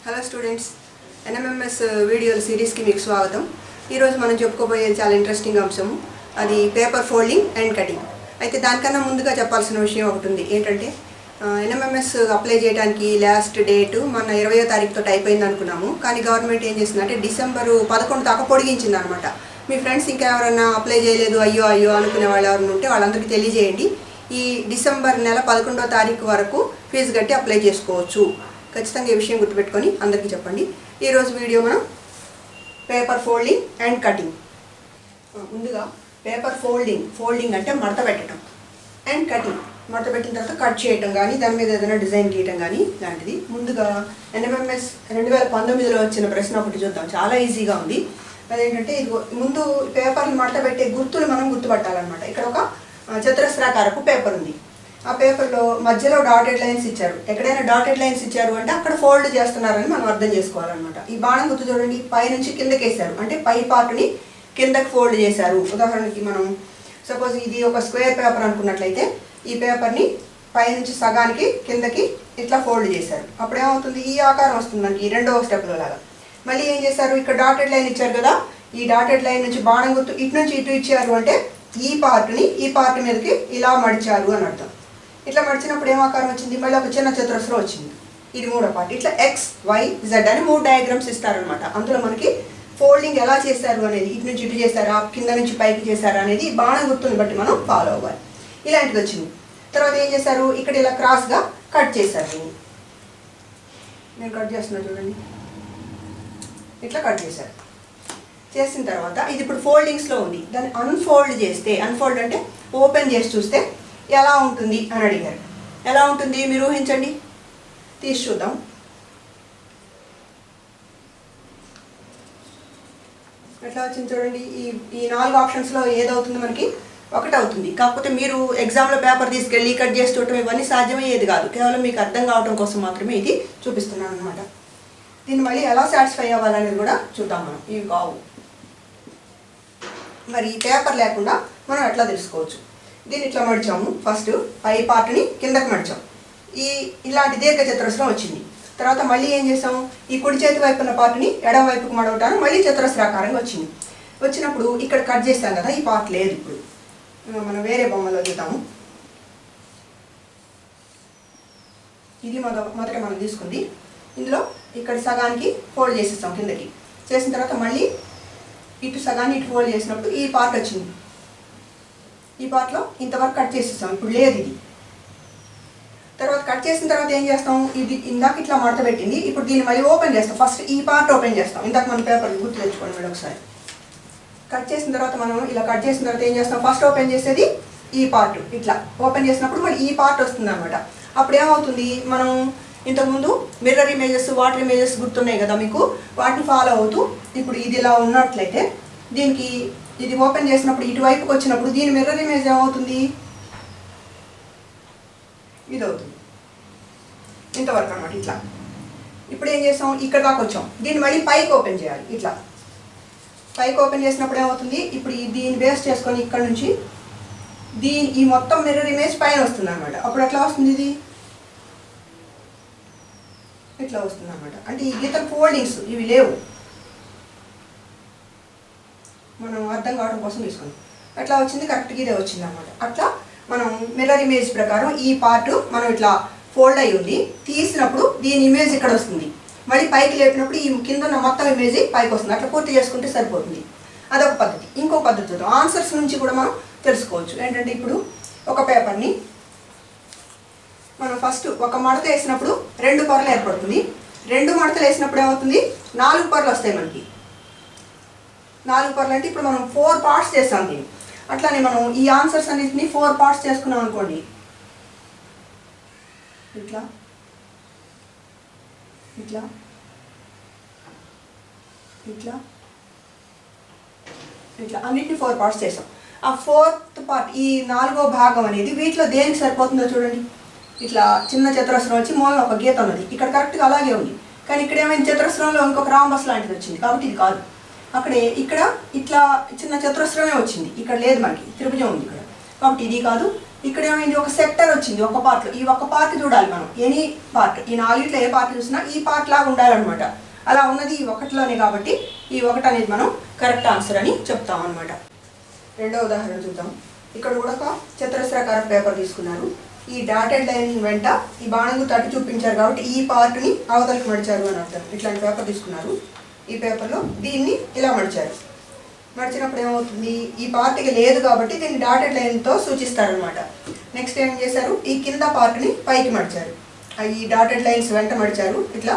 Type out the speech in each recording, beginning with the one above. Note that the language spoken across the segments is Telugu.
హలో స్టూడెంట్స్, ఎన్ఎంఎంఎస్ వీడియోల సిరీస్కి మీకు స్వాగతం. ఈరోజు మనం చెప్పుకోబోయేది చాలా ఇంట్రెస్టింగ్ అంశము, అది పేపర్ ఫోల్డింగ్ అండ్ కటింగ్. అయితే దానికన్నా ముందుగా చెప్పాల్సిన విషయం ఒకటి ఉంది. ఏంటంటే ఎన్ఎంఎంఎస్ అప్లై చేయడానికి లాస్ట్ డేటు మన 20వ తారీఖుతో అయిపోయింది అనుకున్నాము. కానీ గవర్నమెంట్ ఏం చేసిందంటే డిసెంబర్ 11 దాకా పొడిగించింది అనమాట. మీ ఫ్రెండ్స్ ఇంకా ఎవరైనా అప్లై చేయలేదు అయ్యో అనుకునే వాళ్ళు ఎవరైనా ఉంటే వాళ్ళందరికీ తెలియజేయండి. ఈ డిసెంబర్ నెల 11వ తారీఖు వరకు ఫీజు కట్టి అప్లై చేసుకోవచ్చు. ఖచ్చితంగా ఈ విషయం గుర్తుపెట్టుకొని అందరికీ చెప్పండి. ఈరోజు వీడియో మనం పేపర్ ఫోల్డింగ్ అండ్ కటింగ్. ముందుగా పేపర్ ఫోల్డింగ్ అంటే మడత పెట్టడం, అండ్ కటింగ్ మడత పెట్టిన తర్వాత కట్ చేయడం కానీ దాని మీద ఏదైనా డిజైన్ గీయటం కానీ లాంటిది. ముందుగా ఎన్ఎంఎంఎస్ 2019లో వచ్చిన ప్రశ్న ఒకటి చూద్దాం. చాలా ఈజీగా ఉంది. అదేంటంటే ఇది ముందు పేపర్ని మడత పెట్టే గుర్తులు మనం గుర్తుపట్టాలన్నమాట. ఇక్కడ ఒక చతురస్రాకారపు పేపర్ ఉంది. ఆ పేపర్లో మధ్యలో డాటెడ్ లైన్స్ ఇచ్చారు. ఎక్కడైనా డాటెడ్ లైన్స్ ఇచ్చారు అంటే అక్కడ ఫోల్డ్ చేస్తున్నారని మనం అర్థం చేసుకోవాలన్నమాట. ఈ బాణం గుర్తు చూడండి, పై నుంచి కిందకి వేశారు అంటే పై పార్ట్ని కిందకి ఫోల్డ్ చేశారు. ఉదాహరణకి మనం సపోజ్ ఇది ఒక స్క్వేర్ పేపర్ అనుకున్నట్లయితే ఈ పేపర్ని పై నుంచి సగానికి కిందకి ఇట్లా ఫోల్డ్ చేశారు. అప్పుడు ఏమవుతుంది, ఈ ఆకారం వస్తుంది మనకి రెండవ స్టెప్లో లాగా. మళ్ళీ ఏం చేశారు, ఇక్కడ డాటెడ్ లైన్ ఇచ్చారు కదా, ఈ డాటెడ్ లైన్ నుంచి బాణం గుర్తు ఇటు నుంచి ఇటు ఇచ్చారు అంటే ఈ పార్ట్ మీదకి ఇలా మడిచారు అని అర్థం. ఇట్లా మడిచినప్పుడు ఏం ఆకారం వచ్చింది, మళ్ళీ ఒక చిన్న చతురస్రం వచ్చింది. ఇది మూడో పార్ట్. ఇట్లా XYZ అని 3 డయాగ్రామ్స్ ఇస్తారనమాట. అందులో మనకి ఫోల్డింగ్ ఎలా చేశారు అనేది, ఇటు నుంచి ఇటు చేశారా కింద నుంచి పైకి చేశారా అనేది బాణం గుర్తుని బట్టి మనం ఫాలో అవ్వాలి. ఇలాంటిది వచ్చింది. తర్వాత ఏం చేశారు, ఇక్కడ ఇలా క్రాస్గా కట్ చేశారు. నేను కట్ చేస్తున్నా చూడండి, ఇట్లా కట్ చేశారు. చేసిన తర్వాత ఇది ఇప్పుడు ఫోల్డింగ్స్లో ఉంది. దాన్ని అన్ఫోల్డ్ చేస్తే, అన్ఫోల్డ్ అంటే ఓపెన్ చేసి చూస్తే ఎలా ఉంటుంది అని అడిగారు. ఎలా ఉంటుంది మీరు ఊహించండి, తీసి చూద్దాం. ఎట్లా వచ్చింది చూడండి. ఈ 4 ఆప్షన్స్లో ఏదవుతుంది మనకి, ఒకటి అవుతుంది. కాకపోతే మీరు ఎగ్జామ్లో పేపర్ తీసుకెళ్ళి కట్ చేసి చూడటం ఇవన్నీ సాధ్యమయ్యేది కాదు. కేవలం మీకు అర్థం కావడం కోసం మాత్రమే ఇది చూపిస్తున్నాను అనమాట. దీన్ని మళ్ళీ ఎలా సాటిస్ఫై అవ్వాలనేది కూడా చూద్దాం మనం. ఇవి కావు మరి ఈ పేపర్ లేకుండా మనం ఎట్లా తెలుసుకోవచ్చు. దీన్ని ఇట్లా మడిచాము. ఫస్ట్ పై పార్ట్ని కిందకి మడిచాం. ఇలాంటి దీర్ఘ చతురస్రం వచ్చింది. తర్వాత మళ్ళీ ఏం చేసాము, ఈ కుడి చేతి వైపు ఉన్న పార్ట్ని ఎడమ వైపుకు మడవటాను మళ్ళీ చతురస్రాకారంగా వచ్చింది. వచ్చినప్పుడు ఇక్కడ కట్ చేస్తాం కదా, ఈ పార్ట్ లేదు. ఇప్పుడు మనం వేరే బొమ్మలో చూద్దాము. ఇది మొదట మనం తీసుకుంది. ఇందులో ఇక్కడ సగానికి ఫోల్డ్ చేసేస్తాం కిందకి. చేసిన తర్వాత మళ్ళీ ఇటు సగాన్ని ఇటు ఫోల్డ్ చేసినప్పుడు ఈ పార్ట్ వచ్చింది. ఈ పార్ట్లో ఇంతవరకు కట్ చేసేస్తాం. ఇప్పుడు లేదు ఇది. తర్వాత కట్ చేసిన తర్వాత ఏం చేస్తాం, ఇది ఇందాక ఇట్లా మడత పెట్టింది. ఇప్పుడు దీన్ని మళ్ళీ ఓపెన్ చేస్తాం. ఫస్ట్ ఈ పార్ట్ ఓపెన్ చేస్తాం. ఇందాక మన పేపర్ గుర్తు తెచ్చుకోండి మీరు ఒకసారి. కట్ చేసిన తర్వాత మనం ఇలా కట్ చేసిన తర్వాత ఏం చేస్తాం, ఫస్ట్ ఓపెన్ చేసేది ఈ పార్ట్. ఇట్లా ఓపెన్ చేసినప్పుడు మళ్ళీ ఈ పార్ట్ వస్తుంది అనమాట. అప్పుడు ఏమవుతుంది, మనం ఇంతకుముందు మిర్రర్ ఇమేజెస్, వాటర్ ఇమేజెస్ గుర్తున్నాయి కదా మీకు, వాటిని ఫాలో అవుతూ ఇప్పుడు ఇది ఇలా ఉన్నట్లయితే దీనికి ఇది ఓపెన్ చేసినప్పుడు ఇటువైపుకి వచ్చినప్పుడు దీని మిర్రర్ ఇమేజ్ ఏమవుతుంది, ఇది అవుతుంది. ఇంతవరకు అనమాట. ఇట్లా ఇప్పుడు ఏం చేస్తాం, ఇక్కడ దాకా వచ్చాం. దీన్ని మళ్ళీ పైకి ఓపెన్ చేయాలి. ఇట్లా పైకి ఓపెన్ చేసినప్పుడు ఏమవుతుంది, ఇప్పుడు దీన్ని బేస్ చేసుకొని ఇక్కడ నుంచి ఈ మొత్తం మిర్రర్ ఇమేజ్ పైన వస్తుంది అనమాట. అప్పుడు ఎట్లా వస్తుంది, ఇది ఇట్లా వస్తుంది అనమాట. అంటే ఈ గీతల ఫోల్డింగ్స్ ఇవి లేవు, మనం అర్థం కావడం కోసం తీసుకుంది. అట్లా వచ్చింది, కరెక్ట్గా ఇదే వచ్చింది అనమాట. అట్లా మనం మిర్రర్ ఇమేజ్ ప్రకారం ఈ పార్ట్ మనం ఇట్లా ఫోల్డ్ అయ్యి ఉంది, తీసినప్పుడు దీని ఇమేజ్ ఇక్కడ వస్తుంది. మళ్ళీ పైకి లేపినప్పుడు ఈ కింద ఉన్న మొత్తం ఇమేజ్ పైకి వస్తుంది. అట్లా పూర్తి చేసుకుంటే సరిపోతుంది. అదొక పద్ధతి. ఇంకో పద్ధతి చూద్దాం. ఆన్సర్స్ నుంచి కూడా మనం తెలుసుకోవచ్చు. ఏంటంటే ఇప్పుడు ఒక పేపర్ని మనం ఫస్ట్ ఒక మడత వేసినప్పుడు 2 పొరలు ఏర్పడుతుంది. 2 మడతలు వేసినప్పుడు ఏమవుతుంది, 4 పొరలు వస్తాయి మనకి. 4 పొరలు అంటే ఇప్పుడు మనం 4 పార్ట్స్ చేస్తాం దీన్ని. అట్లానే మనం ఈ ఆన్సర్స్ అన్నింటినీ 4 పార్ట్స్ చేసుకున్నాం అనుకోండి. ఇట్లా ఇట్లా ఇట్లా ఇట్లా అన్నిటిని 4 పార్ట్స్ చేసాం. ఆ 4th పార్ట్, ఈ 4వ భాగం అనేది వీటిలో దేనికి సరిపోతుందో చూడండి. ఇట్లా చిన్న చతురస్రం వచ్చి మూలన ఒక గీత ఉన్నది. ఇక్కడ కరెక్ట్గా అలాగే ఉంది. కానీ ఇక్కడ ఏమైనా చతురస్రంలో ఇంకొక రాంబస్ లాంటిది వచ్చింది కాబట్టి ఇది కాదు. ఇక్కడ ఇట్లా చిన్న చతురస్రమే వచ్చింది, ఇక్కడ లేదు, మనకి త్రిభుజం ఉంది ఇక్కడ కాబట్టి ఇది కాదు. ఇక్కడ ఏమైంది, ఒక సెక్టర్ వచ్చింది ఒక పార్ట్లో. ఈ ఒక్క పార్ట్ చూడాలి మనం, ఎనీ పార్ట్, ఈ నాలుగిట్లో ఏ పార్ట్ చూసినా ఈ పార్ట్ లాగా ఉండాలన్నమాట. అలా ఉన్నది ఈ ఒకటిలోనే, కాబట్టి ఈ ఒకటి అనేది మనం కరెక్ట్ ఆన్సర్ అని చెప్తాం అనమాట. రెండో ఉదాహరణ చూద్దాం. ఇక్కడ కూడా ఒక చతురస్రాకార పేపర్ తీసుకున్నారు. ఈ డాటెడ్ లైన్ వెంట ఈ బాణం గుర్తు అటు చూపించారు కాబట్టి ఈ పార్ట్ని అవతలకి మడిచారు అని అర్థం. ఇట్లాంటి పేపర్ తీసుకున్నారు. ఈ పేపర్లో దీన్ని ఇలా మడిచారు. మడిచినప్పుడు ఏమవుతుంది, ఈ పార్ట్కి లేదు కాబట్టి దీన్ని డాటెడ్ లైన్తో సూచిస్తారనమాట. నెక్స్ట్ ఏం చేశారు, ఈ కింద పార్ట్ని పైకి మడిచారు. ఈ డాటెడ్ లైన్స్ వెంట మడిచారు, ఇట్లా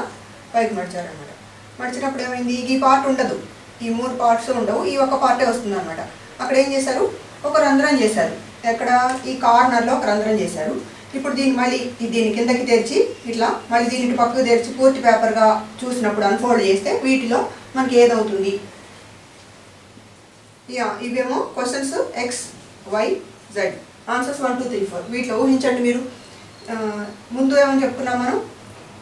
పైకి మడిచారు అనమాట. మడిచినప్పుడు ఏమైంది, ఈ పార్ట్ ఉండదు, ఈ 3 పార్ట్స్ ఉండవు, ఈ ఒక పార్టే వస్తుంది అనమాట. అక్కడ ఏం చేశారు, ఒక రంధ్రం చేశారు. ఎక్కడ, ఈ కార్నర్లో ఒక రంధ్రం చేశారు. ఇప్పుడు దీన్ని మళ్ళీ దీన్ని కిందకి తెరిచి ఇట్లా మళ్ళీ దీన్ని ఇటు పక్కకు తెరిచి పూర్తి పేపర్గా చూసినప్పుడు అన్ఫోల్డ్ చేస్తే వీటిలో మనకి ఏదవుతుంది. ఇవేమో questions X, Y, Z, answers 1, 2, 3, 4. వీటిలో ఊహించండి మీరు. ముందు ఏమని చెప్పుకున్నాం మనం,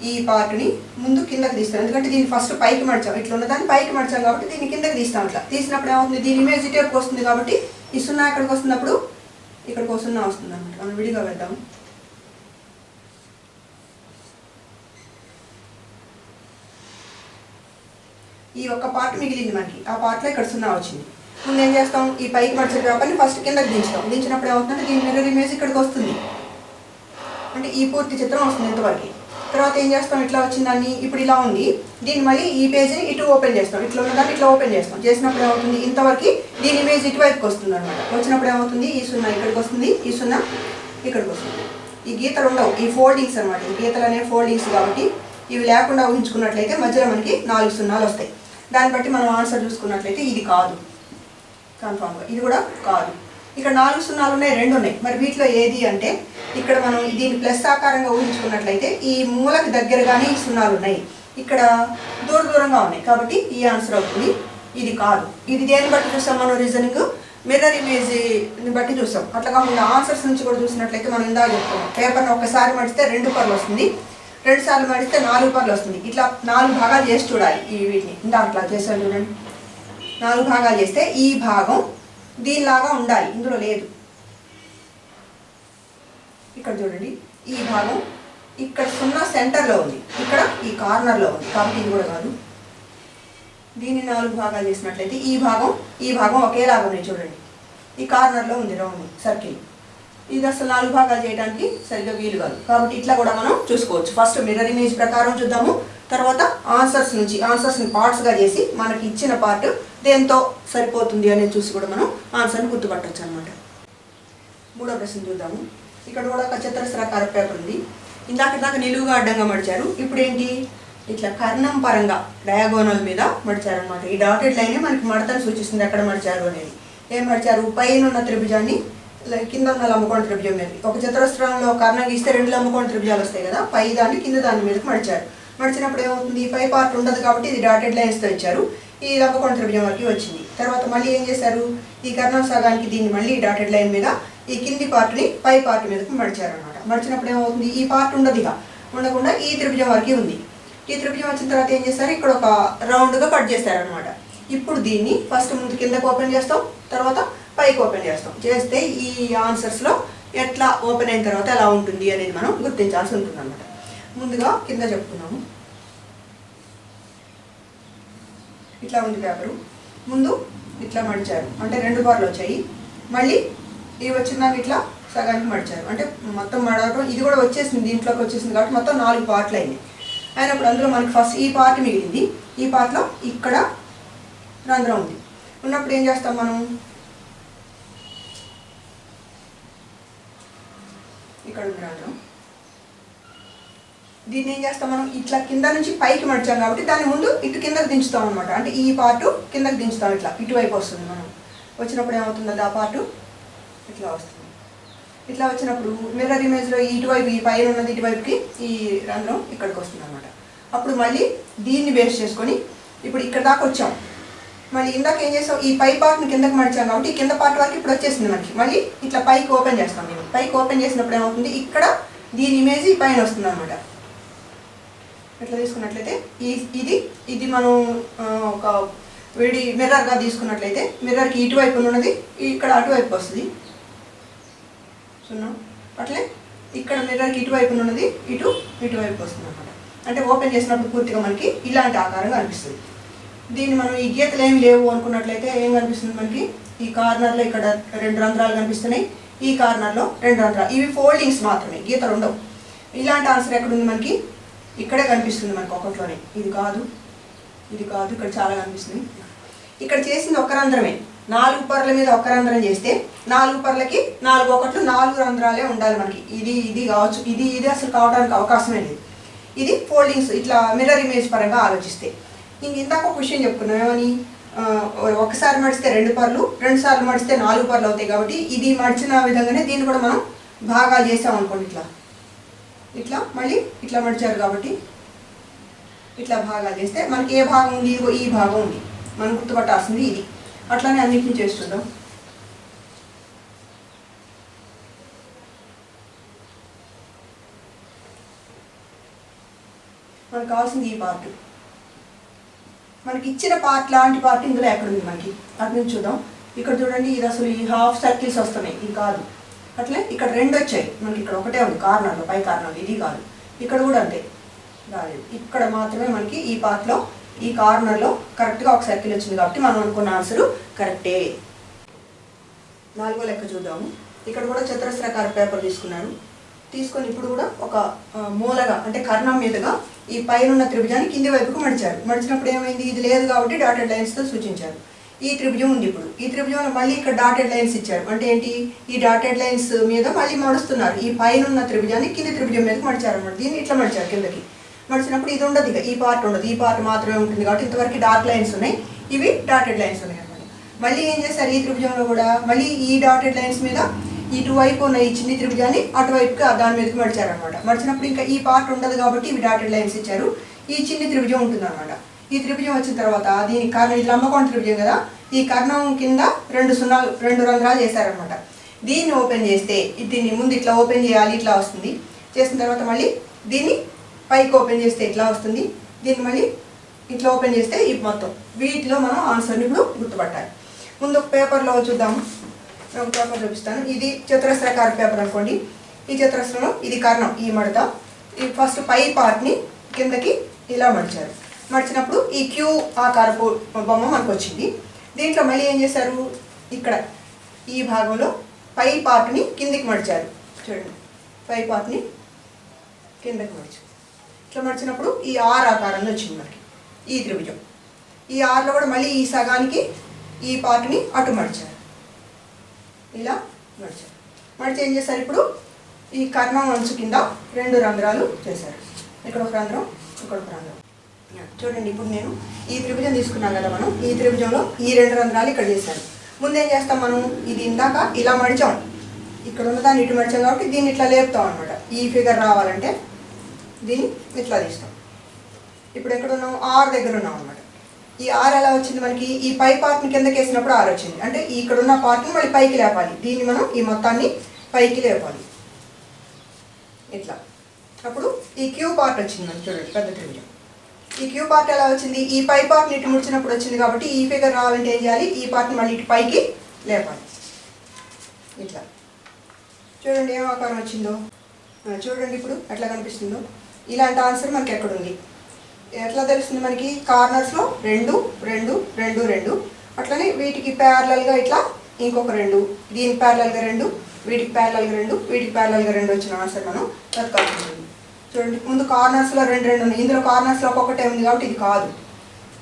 ఈ పార్ట్ని ముందు కిందకి తీస్తాం, ఎందుకంటే దీన్ని ఫస్ట్ పైకి మడిచాం, ఇట్లా ఉన్నదాన్ని పైకి మడిచాం కాబట్టి దీన్ని కిందకి తీస్తాం. ఇట్లా తీసినప్పుడు ఏమవుతుంది, దీని ఇమేజ్ ఇటేపుకి వస్తుంది కాబట్టి ఈ 0 ఇక్కడికి వస్తున్నప్పుడు ఇక్కడికి 0 వస్తుంది అనమాట. మనం విడిగా వెళ్దాం. ఈ ఒక్క పార్ట్ మిగిలింది మనకి, ఆ పార్ట్లో ఇక్కడ 0 వచ్చింది. ముందు ఏం చేస్తాం, ఈ పైకి మడిచే పేపర్ని ఫస్ట్ కిందకి దించుతాం. దించినప్పుడు ఏమవుతుందంటే దీని మిర్రర్ ఇమేజ్ ఇక్కడికి వస్తుంది, అంటే ఈ పూర్తి చిత్రం వస్తుంది ఇంతవరకు. తర్వాత ఏం చేస్తాం, ఇట్లా వచ్చిందాన్ని ఇప్పుడు ఇలా ఉంది, దీన్ని మళ్ళీ ఈ పేజ్ని ఇటు ఓపెన్ చేస్తాం, ఇట్లా ఉన్నదాన్ని ఇట్లా ఓపెన్ చేస్తాం. చేసినప్పుడు ఏమవుతుంది, ఇంతవరకు దీని ఇమేజ్ ఇటువైపుకి వస్తుంది అనమాట. వచ్చినప్పుడు ఏమవుతుంది, ఈ 0 ఇక్కడికి వస్తుంది, ఈ 0 ఇక్కడికి వస్తుంది. ఈ గీతలు ఉండవు, ఈ ఫోల్డింగ్స్ అనమాట. ఈ గీతలు అనే ఫోల్డింగ్స్ కాబట్టి ఇవి లేకుండా ఊహించుకున్నట్లయితే మధ్యలో మనకి 4 0 వస్తాయి. దాన్ని బట్టి మనం ఆన్సర్ చూసుకున్నట్లయితే ఇది కాదు, కన్ఫామ్గా ఇది కూడా కాదు. ఇక్కడ 4 0 ఉన్నాయి, 2 ఉన్నాయి. మరి వీటిలో ఏది అంటే, ఇక్కడ మనం దీన్ని ప్లస్ ఆకారంగా ఊహించుకున్నట్లయితే ఈ మూలకి దగ్గరగానే ఈ 0 ఉన్నాయి, ఇక్కడ దూరంగా ఉన్నాయి, కాబట్టి ఈ ఆన్సర్ అవుతుంది. ఇది కాదు. ఇది దేన్ని బట్టి చూస్తాం మనం, రీజనింగ్ మిర్రర్ ఇమేజ్ని బట్టి చూస్తాం. అట్లా కాకుండా ఆన్సర్స్ నుంచి కూడా చూసినట్లయితే మనం ఇందాక చెప్తాం, పేపర్ని ఒక్కసారి మడిస్తే 2 పర్లు వస్తుంది, 2 సార్లు మడిస్తే 4 పర్లు వస్తుంది. ఇట్లా 4 భాగాలు చేసి చూడాలి. ఈ వీటిని ఇందాక అట్లా చేసాను చూడండి, 4 భాగాలు చేస్తే ఈ భాగం దీనిలాగా ఉండాలి, ఇందులో లేదు. ఇక్కడ చూడండి, ఈ భాగం ఇక్కడ 0 సెంటర్లో ఉంది, ఇక్కడ ఈ కార్నర్లో ఉంది, కాబట్టి ఇది కూడా కాదు. దీన్ని 4 భాగాలు చేసినట్లయితే ఈ భాగం ఒకేలాగా ఉన్నాయి. చూడండి, ఈ కార్నర్లో ఉంది రౌండ్ సర్కిల్, ఇది అసలు 4 భాగాలు చేయడానికి సరిగ్గా వీలు కాదు, కాబట్టి ఇట్లా కూడా మనం చూసుకోవచ్చు. ఫస్ట్ మిర్రర్ ఇమేజ్ ప్రకారం చూద్దాము, తర్వాత ఆన్సర్స్ని పార్ట్స్గా చేసి మనకి ఇచ్చిన పార్ట్ దేంతో సరిపోతుంది అనేది చూసి కూడా మనం ఆన్సర్ని గుర్తుపట్టవచ్చు అనమాట. మూడో ప్రశ్న చూద్దాము. ఇక్కడ కూడా ఒక చతురస్రాకార పేపర్ ఉంది. ఇందాక నిలువుగా అడ్డంగా మడిచారు, ఇప్పుడు ఏంటి, ఇట్లా కర్ణం పరంగా డయాగోనల్ మీద మడిచారు అనమాట. ఈ డాటెడ్ లైనే మనకి మడతను సూచిస్తుంది ఎక్కడ మడిచారు అనేది. ఏం మడిచారు, పైన ఉన్న త్రిభుజాన్ని కింద ఉన్న లంబకోణ త్రిభుజం మీద. ఒక చతురస్రంలో కర్ణం గీస్తే 2 లంబకోణ త్రిభుజాలు వస్తాయి కదా, పై దాన్ని కింద దాని మీదకి మడిచారు. మడిచినప్పుడు ఏమవుతుంది, ఈ పై పార్ట్ ఉండదు కాబట్టి ఇది డాటెడ్ లైన్స్తో ఇచ్చారు, ఈ లంబకోణ త్రిభుజం వరకు వచ్చింది. తర్వాత మళ్ళీ ఏం చేశారు, ఈ కర్ణం సగానికి దీన్ని మళ్ళీ డాటెడ్ లైన్ మీద ఈ కింది పార్ట్ని పై పార్ట్ మీదకి మడిచారు అనమాట. మడిచినప్పుడు ఏమవుతుంది, ఈ పార్ట్ ఉండదు, ఇక ఉండకుండా ఈ త్రిభుజం వరకు ఉంది. ఈ త్రిభుజం వచ్చిన తర్వాత ఏం చేస్తారు, ఇక్కడ ఒక రౌండ్గా కట్ చేస్తారనమాట. ఇప్పుడు దీన్ని ఫస్ట్ ముందు కిందకు ఓపెన్ చేస్తాం, తర్వాత పైకి ఓపెన్ చేస్తాం. చేస్తే ఈ ఆన్సర్స్లో ఎట్లా ఓపెన్ అయిన తర్వాత ఎలా ఉంటుంది అనేది మనం గుర్తించాల్సి ఉంటుంది అనమాట. ముందుగా కింద చెప్పుకున్నాము, ఇట్లా ఉంది పేపరు, ముందు ఇట్లా మడిచారు అంటే 2 బార్లు వచ్చాయి, మళ్ళీ ఇవి వచ్చిందాన్ని ఇట్లా సగానికి మడిచారు అంటే మొత్తం మడవడం ఇది కూడా వచ్చేసింది, దీంట్లోకి వచ్చేసింది కాబట్టి మొత్తం 4 పార్ట్లు అయింది. అయినప్పుడు అందులో మనకి ఫస్ట్ ఈ పార్ట్ మిగిలింది, ఈ పార్ట్లో ఇక్కడ రంధ్రం ఉంది. ఉన్నప్పుడు ఏం చేస్తాం మనం, ఇక్కడ ఉంది రంధ్రం, దీన్ని ఏం చేస్తాం మనం, ఇట్లా కింద నుంచి పైకి మడిచాం కాబట్టి దాన్ని ముందు ఇటు కిందకి దించుతాం అనమాట. అంటే ఈ పార్టు కిందకి దించుతాం, ఇట్లా ఇటువైపు వస్తుంది. మనం వచ్చినప్పుడు ఏమవుతుంది, ఆ పార్టు ఇట్లా వస్తుంది. ఇట్లా వచ్చినప్పుడు మిర్రర్ ఇమేజ్లో ఇటువైపు ఈ పైన ఉన్నది ఇటువైపుకి ఈ రంధ్రం ఇక్కడికి వస్తుంది అనమాట. అప్పుడు మళ్ళీ దీన్ని బేస్ చేసుకొని ఇప్పుడు ఇక్కడ దాకా వచ్చాం, మళ్ళీ ఇందాక ఏం చేస్తాం, ఈ పై పార్ట్ని కిందకి మడిచాం కాబట్టి ఈ కింద పార్ట్ వరకు ఇప్పుడు వచ్చేసింది మనకి. మళ్ళీ ఇట్లా పైకి ఓపెన్ చేస్తాం. మేము పైకి ఓపెన్ చేసినప్పుడు ఏమవుతుంది, ఇక్కడ దీని ఇమేజ్ ఈ పైన వస్తుంది అనమాట. ఇట్లా తీసుకున్నట్లయితే ఇది మనం ఒక వేడి మిర్రర్గా తీసుకున్నట్లయితే మిర్రర్కి ఇటువైపు ఉన్నది ఇక్కడ అటువైపు వస్తుంది. 0. అట్లే ఇక్కడ మిర్రర్కి ఇటువైపు ఉన్నది ఇటువైపు వస్తుంది అనమాట. అంటే ఓపెన్ చేసినప్పుడు పూర్తిగా మనకి ఇలాంటి ఆకారంగా అనిపిస్తుంది. దీన్ని మనం ఈ గీతలు ఏమి లేవు అనుకున్నట్లయితే ఏం కనిపిస్తుంది మనకి, ఈ కార్నర్లో ఇక్కడ 2 రంధ్రాలు కనిపిస్తున్నాయి, ఈ కార్నర్లో 2 రంధ్రాలు. ఇవి ఫోల్డింగ్స్ మాత్రమే, గీతలు ఉండవు. ఇలాంటి ఆన్సర్ ఎక్కడుంది మనకి, ఇక్కడే కనిపిస్తుంది మనకి ఒకటిలోనే. ఇది కాదు, ఇక్కడ చాలా కనిపిస్తుంది. ఇక్కడ చేసింది ఒక రంధ్రమే. 4 పొరల మీద ఒక రంధ్రం చేస్తే 4 పొరలకి 4 ఒకట్లు 4 రంధ్రాలే ఉండాలి మనకి. ఇది కావచ్చు, ఇది అసలు కావడానికి అవకాశమే లేదు. ఇది ఫోల్డింగ్స్ ఇట్లా మిర్రర్ ఇమేజ్ పరంగా ఆలోచిస్తే. ఇందాక ఒక విషయం చెప్పుకున్నాం ఏమని, ఒకసారి మడిస్తే 2 పొరలు, 2 సార్లు మడిస్తే 4 పొరలు అవుతాయి. కాబట్టి ఇది మడిచిన విధంగానే దీన్ని కూడా మనం భాగాలు చేసాం అనుకోండి. ఇట్లా మళ్ళీ ఇట్లా మడిచారు కాబట్టి ఇట్లా భాగాలు చేస్తే మనకి ఏ భాగం ఉంది, ఈ భాగం ఉంది, మనం గుర్తుపట్టాల్సింది ఇది. అట్లానే అన్నింటినీ చేస్తుందాం. మనకు కావాల్సింది ఈ పార్ట్. మనకి ఇచ్చిన పార్ట్ లాంటి పార్ట్ ఇందులో ఎక్కడుంది మనకి, అటు నుంచి చూద్దాం. ఇక్కడ చూడండి, ఇది అసలు ఈ హాఫ్ సర్కిల్స్ వస్తున్నాయి, ఇది కాదు. అట్లే ఇక్కడ 2 వచ్చాయి మనకి, ఇక్కడ ఒకటే ఉంది కార్నర్లో, పై కార్నర్లో, ఇది కాదు. ఇక్కడ కూడా అంతే రాలేదు. ఇక్కడ మాత్రమే మనకి ఈ పార్ట్లో, ఈ కార్నర్లో కరెక్ట్గా ఒక సర్కిల్ వచ్చింది కాబట్టి మనం అనుకున్న ఆన్సరు కరెక్టే. 4వ లెక్క చూద్దాము. ఇక్కడ కూడా చతురస్రాకార పేపర్ తీసుకొని ఇప్పుడు కూడా ఒక మూలగా అంటే కర్ణం మీదుగా ఈ పైన త్రిభుజాన్ని కింది వైపుకు మడిచారు. మడిచినప్పుడు ఏమైంది, ఇది లేదు కాబట్టి డాటెడ్ లైన్స్తో సూచించారు. ఈ త్రిభుజం ఉంది. ఇప్పుడు ఈ త్రిభుజంలో మళ్ళీ ఇక్కడ డాటెడ్ లైన్స్ ఇచ్చారు. అంటే ఏంటి, ఈ డాటెడ్ లైన్స్ మీద మళ్ళీ మడుస్తున్నారు. ఈ పైన త్రిభుజాన్ని కింది త్రిభుజం మీదకి మడిచారు అన్నమాట. దీన్ని ఇట్లా మడిచారు కిందకి. మడిచినప్పుడు ఇది ఉండదు, ఇక ఈ పార్ట్ ఉండదు, ఈ పార్ట్ మాత్రమే ఉంటుంది. కాబట్టి ఇంతవరకు డార్క్ లైన్స్ ఉన్నాయి, ఇవి డాటెడ్ లైన్స్ ఉన్నాయి అన్నమాట. మళ్ళీ ఏం చేశారు, ఈ త్రిభుజంలో కూడా మళ్ళీ ఈ డాటెడ్ లైన్స్ మీద ఇటువైపు ఉన్న ఈ చిన్ని త్రిభుజాన్ని అటువైపుగా దాని మీదకి మడిచారనమాట. మడిచినప్పుడు ఇంకా ఈ పార్ట్ ఉండదు కాబట్టి ఇవి డాటెడ్ లైన్స్ ఇచ్చారు. ఈ చిన్ని త్రిభుజం ఉంటుంది అనమాట. ఈ త్రిభుజం వచ్చిన తర్వాత దీని కర్ణం, ఇది లంబకోణ త్రిభుజం కదా, ఈ కర్ణం కింద 2 రంధ్రాలు చేశారనమాట. దీన్ని ఓపెన్ చేస్తే, దీన్ని ముందు ఇట్లా ఓపెన్ చేయాలి, ఇట్లా వస్తుంది. చేసిన తర్వాత మళ్ళీ దీన్ని పైకి ఓపెన్ చేస్తే ఇట్లా వస్తుంది. దీన్ని మళ్ళీ ఇట్లా ఓపెన్ చేస్తే ఈ మొత్తం. వీటిలో మనం ఆన్సర్ని ఇప్పుడు గుర్తుపట్టాలి. ముందు పేపర్లో చూద్దాము. ఒక పేపర్ చూపిస్తాను. ఇది చతురస్రాకార పేపర్ అనుకోండి. ఈ చతురస్రంలో ఇది కర్ణం, ఈ మడత. ఈ ఫస్ట్ పై పార్ట్ని కిందకి ఇలా మడిచారు. మడిచినప్పుడు ఈ క్యూ ఆకారపు బొమ్మ మనకు వచ్చింది. దీంట్లో మళ్ళీ ఏం చేశారు, ఇక్కడ ఈ భాగంలో పై పార్ట్ని కిందికి మడిచారు. చూడండి, పై పార్ట్ని కిందకి మడిచారు. ఇట్లా మడిచినప్పుడు ఈ ఆర్ ఆకారంలో వచ్చింది మనకి ఈ త్రిభుజం. ఈ ఆర్లో కూడా మళ్ళీ ఈ సగానికి ఈ పార్ట్ని అటు మడిచారు, ఇలా మడిచారు. మడిచి ఏం చేశారు, ఇప్పుడు ఈ కర్ణం అంచు కింద 2 రంధ్రాలు చేశారు. ఇక్కడ ఒక రంధ్రం, ఇక్కడ ఒక రంధ్రం. చూడండి, ఇప్పుడు నేను ఈ త్రిభుజం తీసుకున్నాను కదా, మనం ఈ త్రిభుజంలో ఈ 2 రంధ్రాలు ఇక్కడ చేశాను. ముందేం చేస్తాం మనం, ఇది ఇందాక ఇలా మడిచాం, ఇక్కడ ఉన్నదాన్ని ఇటు మడిచాం కాబట్టి దీన్ని ఇట్లా లేపుతాం అనమాట. ఈ ఫిగర్ రావాలంటే దీన్ని ఇట్లా తీస్తాం. ఇప్పుడు ఎక్కడ ఉన్నాం, ఆర్ దగ్గర ఉన్నాం అనమాట. ఈ ఆర్ ఎలా వచ్చింది మనకి, ఈ పై పార్ట్ని కిందకి వేసినప్పుడు ఆర్ వచ్చింది. అంటే ఇక్కడ ఉన్న పార్ట్ని మళ్ళీ పైకి లేపాలి. దీన్ని మనం ఈ మొత్తాన్ని పైకి లేపాలి ఇట్లా. అప్పుడు ఈ క్యూ పార్ట్ వచ్చింది మనకి. చూడండి, పెద్ద త్రిభుజం. ఈ క్యూ పార్ట్ ఎలా వచ్చింది, ఈ పై పార్ట్ని ఇటు ముడిచినప్పుడు వచ్చింది. కాబట్టి ఈ ఫిగర్ రావాలంటే ఏం చేయాలి, ఈ పార్ట్ని మళ్ళీ ఇటు పైకి లేపాలి ఇట్లా. చూడండి ఏం ఆకారం వచ్చిందో. చూడండి ఇప్పుడు ఎట్లా కనిపిస్తుందో. ఇలాంటి ఆన్సర్ మనకి ఎక్కడుంది, ఎట్లా తెలుస్తుంది మనకి, కార్నర్స్లో 2 2 2 2, అట్లనే వీటికి ప్యారలల్గా ఇట్లా ఇంకొక 2, దీనికి ప్యారలల్గా 2, వీటికి ప్యారలల్గా 2, వీటికి ప్యారలల్గా 2 వచ్చిన ఆన్సర్ మనం వెతకాల్సి ఉంటుంది. చూడండి, ముందు కార్నర్స్లో 2 2 ఉన్నాయి. ఇందులో కార్నర్స్లో ఒక్కొక్కటే ఉంది కాబట్టి ఇది కాదు.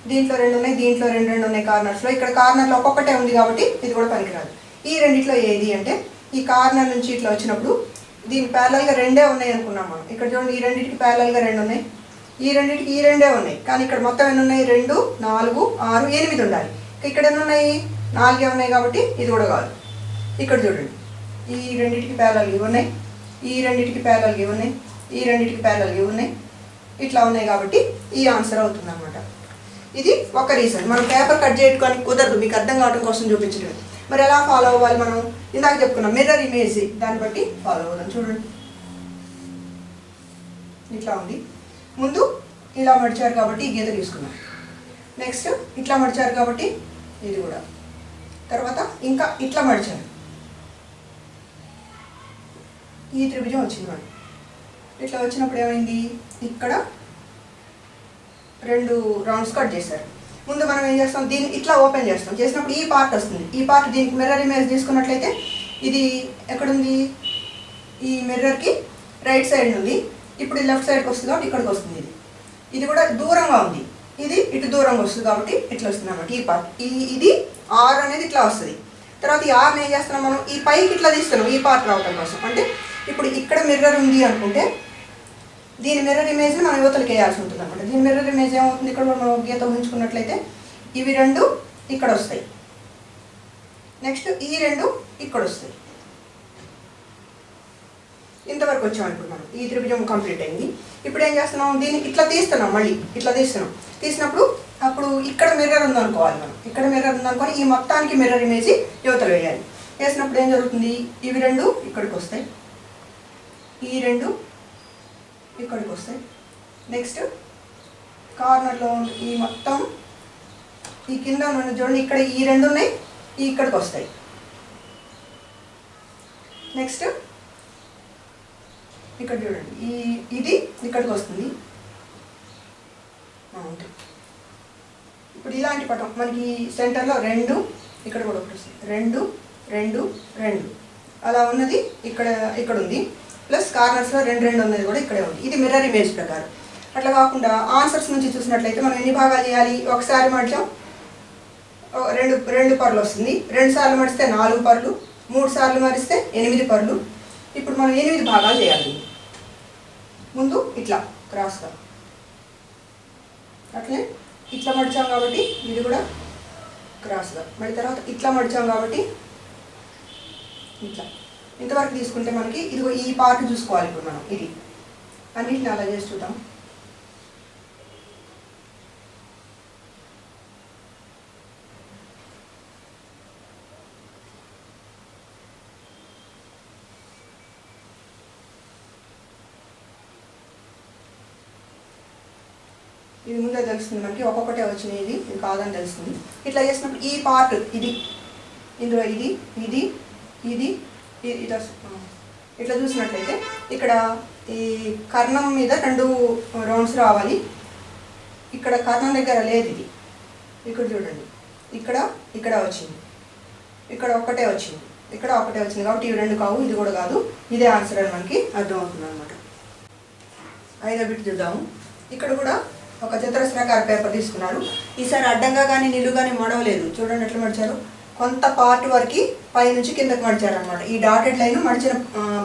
దీంట్లో 2 ఉన్నాయి, దీంట్లో 2 2 ఉన్నాయి కార్నర్స్లో. ఇక్కడ కార్నర్లో ఒక్కొక్కటే ఉంది కాబట్టి ఇది కూడా పనికిరాదు. ఈ రెండిట్లో ఏది అంటే, ఈ కార్నర్ నుంచి ఇట్లా వచ్చినప్పుడు దీనికి ప్యారలల్గా 2 ఉన్నాయి అనుకున్నాం మనం. ఇక్కడ చూడండి, ఈ రెండింటికి ప్యారలల్గా 2 ఉన్నాయి, ఈ రెండింటికి ఈ 2 ఉన్నాయి. కానీ ఇక్కడ మొత్తం ఎన్ని ఉన్నాయి, 2 4 6 8 ఉండాలి. ఇక్కడ ఎన్ని ఉన్నాయి, 4 ఉన్నాయి కాబట్టి ఇది కూడా కాదు. ఇక్కడ చూడండి, ఈ రెండింటికి ప్యారలల్గా ఇవి ఉన్నాయి, ఈ రెండింటికి ప్యారలల్గా ఇవి ఉన్నాయి, ఈ రెండింటికి ప్యారలల్గా ఇవి ఉన్నాయి, ఇట్లా ఉన్నాయి కాబట్టి ఈ ఆన్సర్ అవుతుంది అన్నమాట. ఇది ఒక రీజన్. మనం పేపర్ కట్ చేయడానికి కుదరదు, మీకు అర్థం కావడం కోసం చూపించడం. మరి ఎలా ఫాలో అవ్వాలి, మనం ఇందాక చెప్పుకున్నాం మిర్రర్ ఇమేజ్, దాన్ని బట్టి ఫాలో అవుదాం. చూడండి, ఇట్లా ఉంది. ముందు ఇలా మడిచారు కాబట్టి ఈ గీత తీసుకున్నాం. నెక్స్ట్ ఇట్లా మడిచారు కాబట్టి ఇది కూడా. తర్వాత ఇంకా ఇట్లా మడిచారు, ఈ త్రిభుజం వచ్చింది మనకి. ఇట్లా వచ్చినప్పుడు ఏమైంది, ఇక్కడ 2 రౌండ్స్ కట్ చేశారు. ముందు మనం ఏం చేస్తాం, దీన్ని ఇట్లా ఓపెన్ చేస్తాం. చేసినప్పుడు ఈ పార్ట్ వస్తుంది. ఈ పార్ట్ దీనికి మిర్రర్ ఇమేజ్ తీసుకున్నట్లయితే ఇది ఎక్కడుంది, ఈ మిర్రర్కి రైట్ సైడ్ ఉంది. ఇప్పుడు లెఫ్ట్ సైడ్కి వస్తుంది కాబట్టి ఇక్కడికి వస్తుంది. ఇది కూడా దూరంగా ఉంది, ఇది ఇటు దూరంగా వస్తుంది కాబట్టి ఇట్లా వస్తుంది అన్నమాట. ఈ పార్ట్ ఇది ఆర్ అనేది ఇట్లా వస్తుంది. తర్వాత ఈ ఆర్ని ఏం చేస్తున్నాం మనం, ఈ పైకి ఇట్లా తీస్తున్నాం ఈ పార్ట్ రావటం కోసం. అంటే ఇప్పుడు ఇక్కడ మిర్రర్ ఉంది అనుకుంటే దీని మిర్రర్ ఇమేజ్ని మనం యువతలకి వేయాల్సి ఉంటుంది అనమాట. దీని మిర్రర్ ఇమేజ్ ఏమవుతుంది, ఇక్కడ మనం గీత ఉంచుకున్నట్లయితే ఇవి 2 ఇక్కడ వస్తాయి, నెక్స్ట్ ఈ 2 ఇక్కడ వస్తాయి. ఇంతవరకు వచ్చామనుకుంటు మనం. ఈ త్రిభుజం కంప్లీట్ అయింది. ఇప్పుడు ఏం చేస్తున్నాం, దీన్ని ఇట్లా తీస్తున్నాం, మళ్ళీ ఇట్లా తీసినప్పుడు అప్పుడు ఇక్కడ మిర్రర్ ఉందనుకోవాలి మనం. ఇక్కడ మిర్రర్ ఉందనుకోని ఈ మొత్తానికి మిర్రర్ ఇమేజ్ యువతలు వేయాలి. వేసినప్పుడు ఏం జరుగుతుంది, ఇవి 2 ఇక్కడికి వస్తాయి, ఈ 2 ఇక్కడికి వస్తాయి. నెక్స్ట్ కార్నర్లో ఈ మొత్తం ఈ కింద ఉన్న చూడండి, ఇక్కడ ఈ 2 ఉన్నాయి, ఇక్కడికి వస్తాయి. నెక్స్ట్ ఇక్కడ చూడండి, ఇది ఇక్కడికి వస్తుంది. ఇప్పుడు ఇలాంటి పటం మనకి సెంటర్లో 2 ఇక్కడ కూడా ఒకటి వస్తుంది, 2 2 2 అలా ఉన్నది ఇక్కడ ఉంది. ప్లస్ కార్నర్స్లో 2 2 ఉన్నది కూడా ఇక్కడే ఉంది. ఇది మిర్రర్ ఇమేజ్ ప్రకారం. అట్లా కాకుండా ఆన్సర్స్ నుంచి చూసినట్లయితే మనం ఎన్ని భాగాలు చేయాలి, ఒకసారి మడిచాం 2 పర్లు వస్తుంది, 2 సార్లు మడిస్తే 4 పర్లు, 3 సార్లు మడిస్తే 8 పర్లు. ఇప్పుడు మనం 8 భాగాలు చేయాలి. ముందు ఇట్లా క్రాస్గా, అట్లే ఇట్లా మడిచాం కాబట్టి ఇది కూడా క్రాస్గా, మళ్ళీ తర్వాత ఇట్లా మడిచాం కాబట్టి ఇట్లా. ఇంతవరకు తీసుకుంటే మనకి ఇదిగో ఈ పార్ట్ చూసుకోవాలి. ఇప్పుడు మనం ఇది అన్నిటిని అలా చేసి చూద్దాం. ఇది ముందే తెలుస్తుంది మనకి, ఒక్కొక్కటే వచ్చినాయి, ఇది కాదని తెలుస్తుంది. ఇట్లా చేసినప్పుడు ఈ పార్ట్ ఇది, ఇందులో ఇది ఇది ఇది ఇట్లా ఇట్లా చూసినట్లయితే ఇక్కడ ఈ కర్ణం మీద 2 రౌండ్స్ రావాలి. ఇక్కడ కర్ణం దగ్గర లేదు ఇది, ఇక్కడ చూడండి, ఇక్కడ వచ్చింది, ఇక్కడ ఒక్కటే వచ్చింది, ఇక్కడ ఒకటే వచ్చింది కాబట్టి ఇవి 2 కావు, ఇది కూడా కాదు. ఇదే ఆన్సర్ అని మనకి అర్థమవుతుంది అనమాట. 5వ బిట్ చూద్దాము. ఇక్కడ కూడా ఒక చతురస్రాకార పేపర్ తీసుకున్నారు. ఈసారి అడ్డంగా కానీ నిలువు కానీ మడవలేదు. చూడండి ఎట్లా మడిచారు, కొంత పార్ట్ వరకు పై నుంచి కిందకి మడిచారనమాట. ఈ డాటెడ్ లైన్ మడిచిన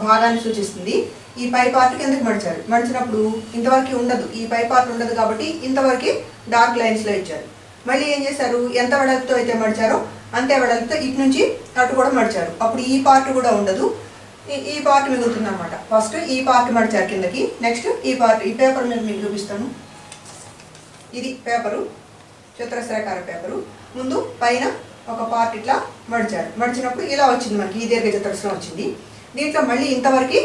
భాగాన్ని సూచిస్తుంది. ఈ పై పార్ట్ కిందకి మడిచారు. మడిచినప్పుడు ఇంతవరకు ఉండదు, ఈ పై పార్ట్ ఉండదు కాబట్టి ఇంతవరకు డార్క్ లైన్స్లో ఇచ్చారు. మళ్ళీ ఏం చేశారు, ఎంత వెడల్పుతో అయితే మడిచారో అంతే వెడల్పుతో ఇటు నుంచి అటు కూడా మడిచారు. అప్పుడు ఈ పార్ట్ కూడా ఉండదు, ఈ పార్ట్ మిగులుతుంది అనమాట. ఫస్ట్ ఈ పార్ట్ మడిచారు కిందకి, నెక్స్ట్ ఈ పార్ట్. ఈ పేపర్ మీద మీకు చూపిస్తాను. ఇది పేపరు, చతురస్రాకార పేపరు. ముందు పైన ఒక పార్ట్ ఇట్లా మడిచారు. మడిచినప్పుడు ఇలా వచ్చింది మనకి, ఈ దీర్ఘ చతురస్రం వచ్చింది. దీంట్లో మళ్ళీ ఇంతవరకు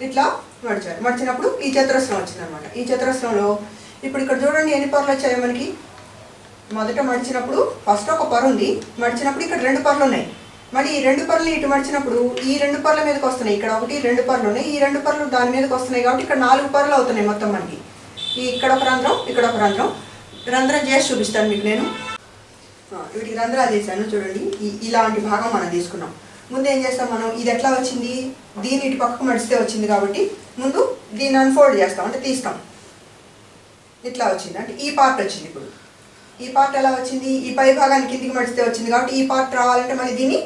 ఇట్లా మడిచారు. మడిచినప్పుడు ఈ చతురస్రం వచ్చింది అనమాట. ఈ చతురస్రంలో ఇప్పుడు ఇక్కడ చూడండి ఎన్ని పర్లు వచ్చాయో మనకి. మొదట మడిచినప్పుడు ఫస్ట్ ఒక పరు ఉంది, మడిచినప్పుడు ఇక్కడ 2 పర్లు ఉన్నాయి. మళ్ళీ ఈ 2 పర్లు ఇటు మడిచినప్పుడు ఈ 2 పర్ల మీదకి వస్తున్నాయి. ఇక్కడ 1 2 పర్లు ఉన్నాయి, ఈ 2 పర్లు దాని మీదకి వస్తున్నాయి కాబట్టి ఇక్కడ 4 పర్లు అవుతున్నాయి మొత్తం మనకి. ఇక్కడ ఒక రంధ్రం, ఇక్కడ ఒక రంధ్రం. రంధ్రం చేసి చూపిస్తాను మీకు నేను. వీటికి రంధ్రాలు చేశాను చూడండి. ఇలాంటి భాగం మనం తీసుకున్నాం. ముందు ఏం చేస్తాం మనం, ఇది ఎట్లా వచ్చింది, దీన్ని ఇటు పక్కకు మడిస్తే వచ్చింది కాబట్టి ముందు దీన్ని అన్ఫోల్డ్ చేస్తాం, అంటే తీస్తాం. ఇట్లా వచ్చింది, అంటే ఈ పార్ట్ వచ్చింది. ఇప్పుడు ఈ పార్ట్ ఎలా వచ్చింది, ఈ పై భాగాన్ని కిందికి మడిస్తే వచ్చింది కాబట్టి ఈ పార్ట్ రావాలంటే మళ్ళీ దీన్ని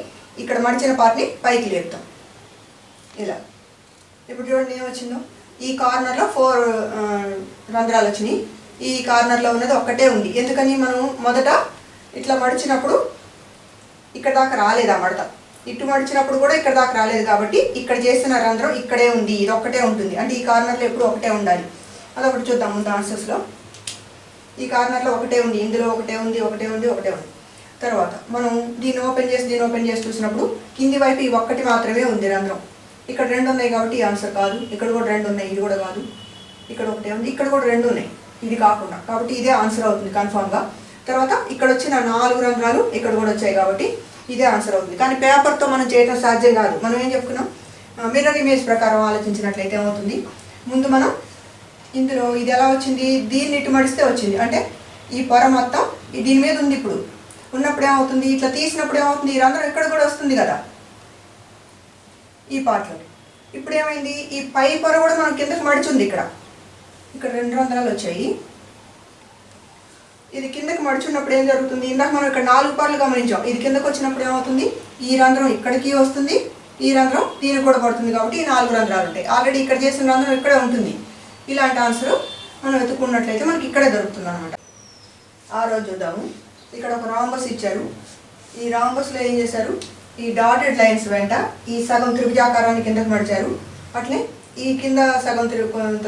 ఇక్కడ మడిచిన పార్ట్ని పైకి లేపుతాం ఇలా. ఇప్పుడు చూడండి ఏమొచ్చిందో, ఈ కార్నర్లో 4 రంధ్రాలు వచ్చినాయి. ఈ కార్నర్లో ఉన్నది ఒక్కటే ఉంది. ఎందుకని మనం మొదట ఇట్లా మడిచినప్పుడు ఇక్కడ దాకా రాలేదు ఆ మడత, ఇటు మడిచినప్పుడు కూడా ఇక్కడ దాకా రాలేదు కాబట్టి ఇక్కడ చేసిన రంధ్రం ఇక్కడే ఉంది, ఇది ఒక్కటే ఉంటుంది. అంటే ఈ కార్నర్లో ఎప్పుడు ఒకటే ఉండాలి. అదొకటి చూద్దాం ముందు ఆన్సర్స్లో. ఈ కార్నర్లో ఒకటే ఉంది, ఇందులో ఒకటే ఉంది, ఒకటే ఉంది, ఒకటే ఉంది. తర్వాత మనం దీన్ని ఓపెన్ చేసి చూసినప్పుడు కింది వైపు ఈ ఒక్కటి మాత్రమే ఉంది రంధ్రం. ఇక్కడ 2 ఉన్నాయి కాబట్టి ఈ ఆన్సర్ కాదు. ఇక్కడ కూడా 2 ఉన్నాయి, ఇది కూడా కాదు. ఇక్కడ ఒకటే ఉంది, ఇక్కడ కూడా 2 ఉన్నాయి, ఇది కాకుండా, కాబట్టి ఇదే ఆన్సర్ అవుతుంది కన్ఫామ్గా. తర్వాత ఇక్కడ వచ్చిన 4 రంధ్రాలు ఇక్కడ కూడా వచ్చాయి కాబట్టి ఇదే ఆన్సర్ అవుతుంది. కానీ పేపర్తో మనం చేయడం సాధ్యం కాదు. మనం ఏం చెప్పుకున్నాం, మిర్రర్ ఇమేజ్ ప్రకారం ఆలోచించినట్లయితే ఏమవుతుంది, ముందు మనం ఇందులో ఇది ఎలా వచ్చింది, దీన్ని ఇటు మడిస్తే వచ్చింది. అంటే ఈ పొర మొత్తం దీని మీద ఉంది. ఇప్పుడు ఉన్నప్పుడు ఏమవుతుంది, ఇట్లా తీసినప్పుడు ఏమవుతుంది, ఈ రంధ్రం ఇక్కడ కూడా వస్తుంది కదా ఈ పార్ట్లో. ఇప్పుడు ఏమైంది, ఈ పై పొర కూడా మనం కిందకి మడిచింది. ఇక్కడ 2 రంధ్రాలు వచ్చాయి. ఇది కిందకి మడుచున్నప్పుడు ఏం జరుగుతుంది, ఇందాక మనం ఇక్కడ 4 పార్లు గమనించాం. ఇది కిందకు వచ్చినప్పుడు ఏమవుతుంది, ఈ రంధ్రం ఇక్కడికి వస్తుంది, ఈ రంధ్రం దీనికి కూడా పడుతుంది. కాబట్టి ఈ 4 రంధ్రాలు ఉంటాయి. ఆల్రెడీ ఇక్కడ చేసిన రంధ్రం ఇక్కడే ఉంటుంది. ఇలాంటి ఆన్సర్ మనం వెతుక్కున్నట్లయితే మనకి ఇక్కడే దొరుకుతుంది అనమాట. ఆ రోజు చూద్దాము. ఇక్కడ ఒక రాంబస్ ఇచ్చారు. ఈ రాంబస్లో ఏం చేశారు, ఈ డాటెడ్ లైన్స్ వెంట ఈ సగం త్రిభుజాకారాన్ని కిందకి మడిచారు. అట్లే ఈ కింద సగం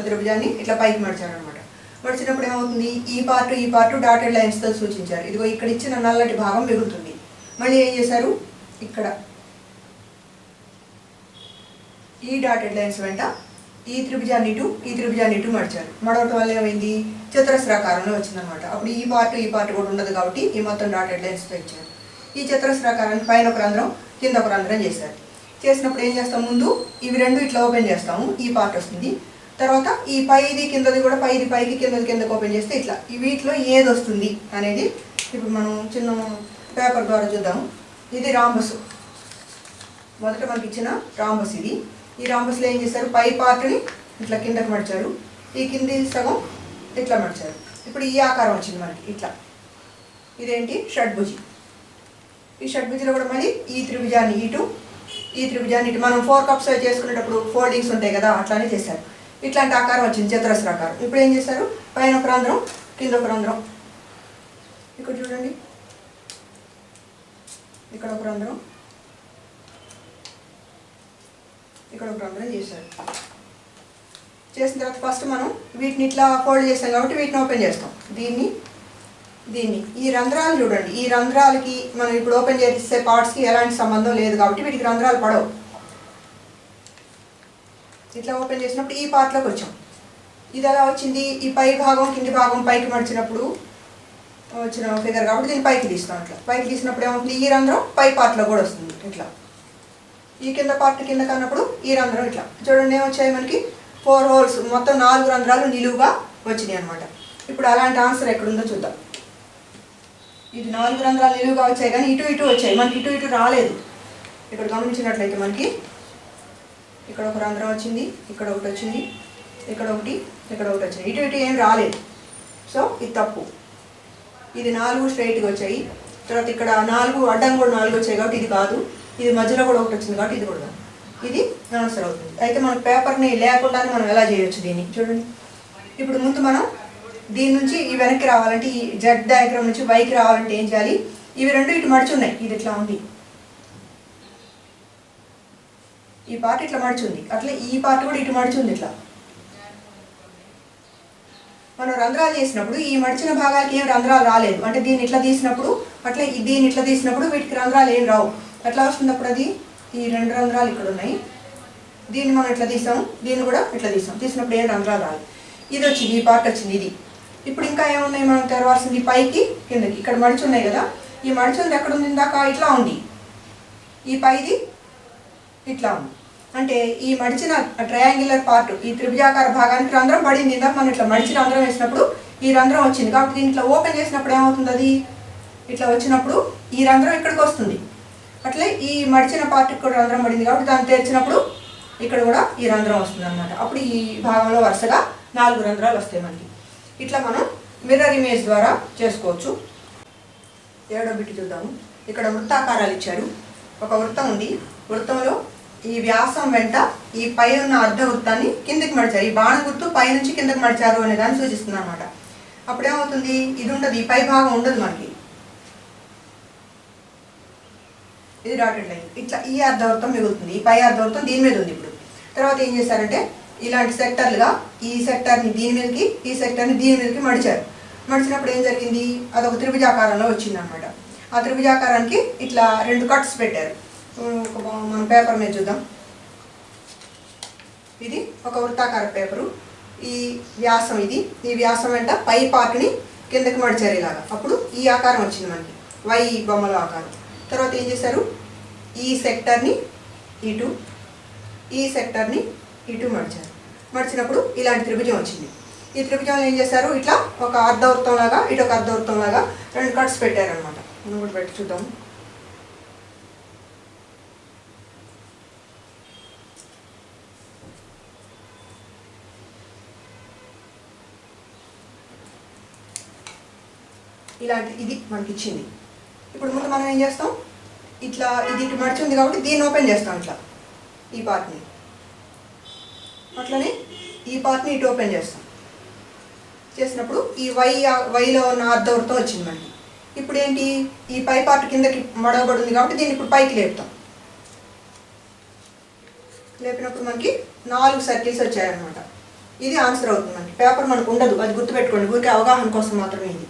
త్రిభుజాన్ని ఇట్లా పైకి మడిచారు అనమాట. మడిచినప్పుడు ఏమవుతుంది, ఈ పార్ట్ డాటెడ్ లైన్స్తో సూచించారు. ఇదిగో ఇక్కడ ఇచ్చిన నల్లటి భాగం మిగులుతుంది. మళ్ళీ ఏం చేశారు, ఇక్కడ ఈ డాటెడ్ లైన్స్ వెంట ఈ త్రిభుజాన్ని ఇటు మడిచారు. మడవటం వల్ల ఏమైంది, చతురస్రాకారంలో వచ్చిందనమాట. అప్పుడు ఈ పార్ట్ కూడా ఉండదు కాబట్టి ఈ మొత్తం డాటెడ్ లైన్స్తో ఇచ్చారు. ఈ చతురస్రాకారాన్ని పైన ఒక రంధ్రం కింద ఒక రంధ్రం చేశారు. చేసినప్పుడు ఏం చేస్తాం, ముందు ఇవి 2 ఇట్లా ఓపెన్ చేస్తాము, ఈ పార్ట్ వస్తుంది. తర్వాత ఈ పైది కిందది కూడా పైది పైకి కిందకి ఓపెన్ చేస్తే ఇట్లా వీటిలో ఏది వస్తుంది అనేది ఇప్పుడు మనం చిన్న పేపర్ ద్వారా చూద్దాము. ఇది రాంబస్, మొదట మనకి ఇచ్చిన రాంబస్ ఇది. ఈ రాంబస్లో ఏం చేశారు, పై పార్ట్ని ఇట్లా కిందకి మడిచారు, ఈ కింది సగం ఇట్లా మడిచారు. ఇప్పుడు ఈ ఆకారం వచ్చింది మనకి ఇట్లా. ఇదేంటి, షడ్భుజి. ఈ షడ్భుజిలో కూడా మళ్ళీ ఈ త్రిభుజాన్ని ఇటు మనం 4 కప్స్ చేసుకునేటప్పుడు ఫోల్డింగ్స్ ఉంటాయి కదా, అట్లానే చేశారు. ఇట్లాంటి ఆకారం వచ్చింది, చతురస్రాకారం. ఇప్పుడు ఏం చేశారు, పైన ఒక రంధ్రం కింద ఒక రంధ్రం. ఇక్కడ చూడండి, ఇక్కడ ఒక రంధ్రం, ఇక్కడ ఒక రంధ్రం చేశారు. చేసిన తర్వాత ఫస్ట్ మనం వీటిని ఇట్లా ఫోల్డ్ చేస్తాం కాబట్టి వీటిని ఓపెన్ చేస్తాం. దీన్ని ఈ రంధ్రాలు చూడండి, ఈ రంధ్రాలకి మనం ఇప్పుడు ఓపెన్ చేసే పార్ట్స్కి ఎలాంటి సంబంధం లేదు కాబట్టి వీటికి రంధ్రాలు పడవు. ఇట్లా ఓపెన్ చేసినప్పుడు ఈ పార్ట్లోకి వచ్చాం. ఇది ఎలా వచ్చింది, ఈ పై భాగం కింది భాగం పైకి మడిచినప్పుడు వచ్చిన ఫిగర్ కాబట్టి దీన్ని పైకి తీస్తాం. ఇట్లా పైకి తీసినప్పుడు ఏమవుతుంది, ఈ రంధ్రం పై పార్ట్లో కూడా వస్తుంది. ఇట్లా ఈ కింద పార్ట్ కింద కన్నప్పుడు ఈ రంధ్రం ఇట్లా చూడండి ఏమొచ్చాయి మనకి, 4 హోల్స్, మొత్తం 4 రంధ్రాలు నిలువుగా వచ్చినాయి అనమాట. ఇప్పుడు అలాంటి ఆన్సర్ ఎక్కడుందో చూద్దాం. ఇది 4 రంధ్రాలు నిలువుగా వచ్చాయి కానీ ఇటు వచ్చాయి, మనకి ఇటు రాలేదు. ఇక్కడ గమనించినట్లయితే మనకి ఇక్కడ ఒక రంధ్రం వచ్చింది, ఇక్కడ ఒకటి వచ్చింది, ఇక్కడ ఒకటి వచ్చింది, ఇటు ఏం రాలేదు. సో ఇది తప్పు. ఇది 4 స్ట్రైట్గా వచ్చాయి. తర్వాత ఇక్కడ 4 అడ్డం కూడా 4 వచ్చాయి కాబట్టి ఇది కాదు. ఇది మధ్యలో కూడా ఒకటి వచ్చింది కాబట్టి ఇది కూడా కాదు. ఇది ఆన్సర్ అవుతుంది. అయితే మన పేపర్ని లేకుండానే మనం ఎలా చేయొచ్చు దీన్ని చూడండి. ఇప్పుడు ముందు మనం దీని నుంచి ఈ వెనక్కి రావాలంటే, ఈ జెడ్ డయాగ్రామ్ నుంచి వైకి రావాలంటే ఏం చేయాలి, ఇవి 2 ఇటు మడిచున్నాయి. ఇది ఇట్లా ఉంది, ఈ పార్ట్ ఇట్లా మడిచుంది, అట్లా ఈ పార్ట్ కూడా ఇటు మడిచుంది. ఇట్లా మనం రంధ్రాలు చేసినప్పుడు ఈ మడిచిన భాగాలకి ఏం రంధ్రాలు రాలేదు. అంటే దీన్ని ఇట్లా తీసినప్పుడు అట్లా దీన్ని ఇట్లా తీసినప్పుడు వీటికి రంధ్రాలు ఏం రావు. ఎట్లా వస్తున్నప్పుడు అది ఈ 2 రంధ్రాలు ఇక్కడ ఉన్నాయి, దీన్ని మనం ఇట్లా తీసాము, దీన్ని కూడా ఇట్లా తీసినప్పుడు ఏం రంధ్రాలు రాదు. ఇది వచ్చింది, ఈ పార్ట్ వచ్చింది. ఇది ఇప్పుడు ఇంకా ఏమున్నాయి మనం తెరవాల్సింది, పైకి కిందకి. ఇక్కడ మడిచి ఉన్నాయి కదా, ఈ మడిచింది ఎక్కడ ఉంది, ఇందాక ఇట్లా ఉంది, ఈ పైది ఇట్లా ఉంది. అంటే ఈ మడిచిన ట్రయాంగులర్ పార్ట్, ఈ త్రిభుజాకార భాగానికి రంధ్రం పడింది. ఇందాక మనం ఇట్లా మడిచి రంధ్రం వేసినప్పుడు ఈ రంధ్రం వచ్చింది కాబట్టి దీన్ని ఇట్లా ఓపెన్ చేసినప్పుడు ఏమవుతుంది, అది ఇట్లా వచ్చినప్పుడు ఈ రంధ్రం ఇక్కడికి వస్తుంది. అట్లే ఈ మడిచిన పార్ట్కి కూడా రంధ్రం పడింది కాబట్టి దాన్ని తెరిచినప్పుడు ఇక్కడ కూడా ఈ రంధ్రం వస్తుంది అనమాట. అప్పుడు ఈ భాగంలో వరుసగా 4 రంధ్రాలు వస్తాయి మనకి. ఇట్లా మనం మిర్రర్ ఇమేజ్ ద్వారా చేసుకోవచ్చు. 7వ బిట్ చూద్దాము. ఇక్కడ వృత్తాకారాలు ఇచ్చారు. ఒక వృత్తం ఉంది, వృత్తంలో ఈ వ్యాసం వెంట ఈ పై ఉన్న అర్ధ వృత్తాన్ని కిందకి మడిచారు. ఈ బాణ గుర్తు పై నుంచి కిందకి మడిచారు అనే దాన్ని సూచిస్తుంది అనమాట. అప్పుడేమవుతుంది, ఇది ఉంటుంది, ఈ పై భాగం ఉండదు మనకి, ఇది డాటెడ్ లైన్. ఇట్లా ఈ అర్ధవృత్తం మిగులుతుంది, ఈ పై అర్ధవృత్తం దీని మీద ఉంది. ఇప్పుడు తర్వాత ఏం చేశారంటే ఇలాంటి సెక్టర్లుగా ఈ సెక్టర్ని దీని మీదకి, ఈ సెక్టర్ని దీని మీదకి మడిచారు. మడిచినప్పుడు ఏం జరిగింది, అదొక త్రిభుజాకారంలో వచ్చింది అనమాట. ఆ త్రిభుజాకారానికి ఇట్లా 2 కట్స్ పెట్టారు. మన పేపర్ మీద చూద్దాం. ఇది ఒక వృత్తాకార పేపరు, ఈ వ్యాసం ఇది, ఈ వ్యాసం వెంట పై పార్ట్ని కిందకి మడిచారు ఇలాగా. అప్పుడు ఈ ఆకారం వచ్చింది మనకి, వై బొమ్మలో ఆకారం. తర్వాత ఏం చేశారు, ఈ సెక్టర్ని ఇటు, ఈ సెక్టర్ని ఇటు మడిచారు. మడిచినప్పుడు ఇలాంటి త్రిభుజం వచ్చింది. ఈ త్రిభుజంలో ఏం చేశారు, ఇట్లా ఒక అర్ధవృత్తం లాగా ఇటు ఒక అర్ధవృత్తం లాగా 2 కట్స్ పెట్టారనమాట. మనం కూడా పెట్టి చూద్దాం. ఇలాంటి ఇది మనకి ఇచ్చింది. ఇప్పుడు ముందు మనం ఏం చేస్తాం, ఇట్లా ఇది ఇటు మడిచి ఉంది కాబట్టి దీన్ని ఓపెన్ చేస్తాం. ఇట్లా ఈ పార్ట్ని, అట్లనే ఈ పార్ట్ని ఇటు ఓపెన్ చేస్తాం. చేసినప్పుడు ఈ వైలో ఉన్న అర్ధవృత్తం వచ్చింది మనకి. ఇప్పుడు ఏంటి, ఈ పై పార్ట్ కిందకి మడవబడి ఉంది కాబట్టి దీన్ని ఇప్పుడు పైకి లేపుతాం. లేపినప్పుడు మనకి 4 సర్కిల్స్ వచ్చాయన్నమాట. ఇది ఆన్సర్ అవుతుంది మనకి. పేపర్ మనకు ఉండదు, అది గుర్తుపెట్టుకోండి, ఊరికే అవగాహన కోసం మాత్రమే ఇది.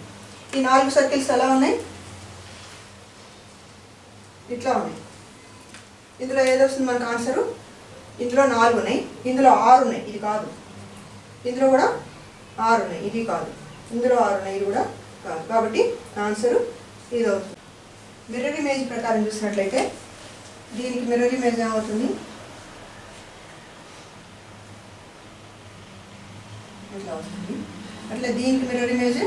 ఈ 4 సర్కిల్స్ ఎలా ఉన్నాయి, ఇట్లా ఉన్నాయి. ఇందులో ఏదొస్తుంది మనకు ఆన్సరు, ఇందులో 4 ఉన్నాయి, ఇందులో 6 ఉన్నాయి, ఇది కాదు. ఇందులో కూడా 6 ఉన్నాయి, ఇది కాదు. ఇందులో 6 ఉన్నాయి, ఇది కూడా కాదు. కాబట్టి ఆన్సరు ఇది అవుతుంది. మిర్రర్ ఇమేజ్ ప్రకారం చూసినట్లయితే దీనికి మిర్రర్ ఇమేజ్ ఏమవుతుంది, ఇట్లా వస్తుంది. అట్లా దీనికి మిర్రర్ ఇమేజ్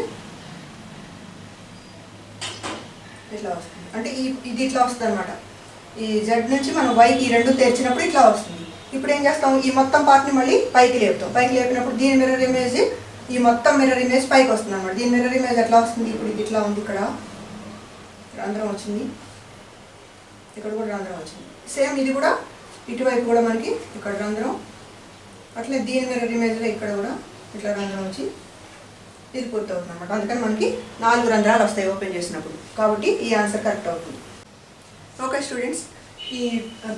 ఇట్లా వస్తుంది. అంటే ఇది ఇట్లా వస్తుంది అనమాట. ఈ జెడ్ నుంచి మనం వైకి ఈ 2 తెరిచినప్పుడు ఇట్లా వస్తుంది. ఇప్పుడు ఏం చేస్తాం, ఈ మొత్తం పార్ట్ని మళ్ళీ పైకి లేపుతాం. పైకి లేపినప్పుడు దీని మిర్రర్ ఇమేజ్, ఈ మొత్తం మిర్రర్ ఇమేజ్ పైకి వస్తుంది అనమాట. దీని మిర్రర్ ఇమేజ్ ఎట్లా వస్తుంది, ఇప్పుడు ఇది ఇట్లా ఉంది, ఇక్కడ రంధ్రం వచ్చింది, ఇక్కడ కూడా రంధ్రం వచ్చింది. సేమ్ ఇది కూడా ఇటువైపు కూడా మనకి ఇక్కడ రంధ్రం, అట్లే దీని మిర్రర్ ఇమేజ్లో ఇక్కడ కూడా ఇట్లా రంధ్రం వచ్చి ఇది పూర్తి అవుతుంది అనమాట. అందుకని మనకి 4 రంధ్రాలు వస్తాయి ఓపెన్ చేసినప్పుడు. కాబట్టి ఈ ఆన్సర్ కరెక్ట్ అవుతుంది. ఓకే స్టూడెంట్స్, ఈ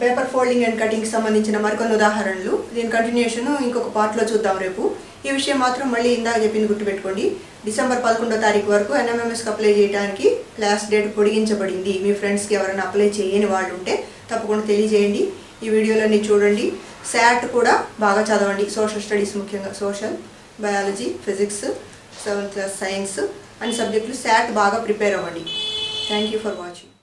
పేపర్ ఫోల్డింగ్ అండ్ కటింగ్కి సంబంధించిన మరికొన్ని ఉదాహరణలు, దీని కంటిన్యూషన్ ఇంకొక పార్ట్లో చూద్దాం రేపు. ఈ విషయం మాత్రం మళ్ళీ ఇందాక చెప్పింది గుర్తుపెట్టుకోండి. డిసెంబర్ 11వ తారీఖు వరకు NMMSకి అప్లై చేయడానికి లాస్ట్ డేట్ పొడిగించబడింది. మీ ఫ్రెండ్స్కి ఎవరైనా అప్లై చేయని వాళ్ళు ఉంటే తప్పకుండా తెలియజేయండి. ఈ వీడియోలన్నీ చూడండి. SAT కూడా బాగా చదవండి. సోషల్ స్టడీస్, ముఖ్యంగా social, biology, physics, 7th class science అన్ని సబ్జెక్టులు SAT బాగా ప్రిపేర్ అవ్వండి. Thank you for watching.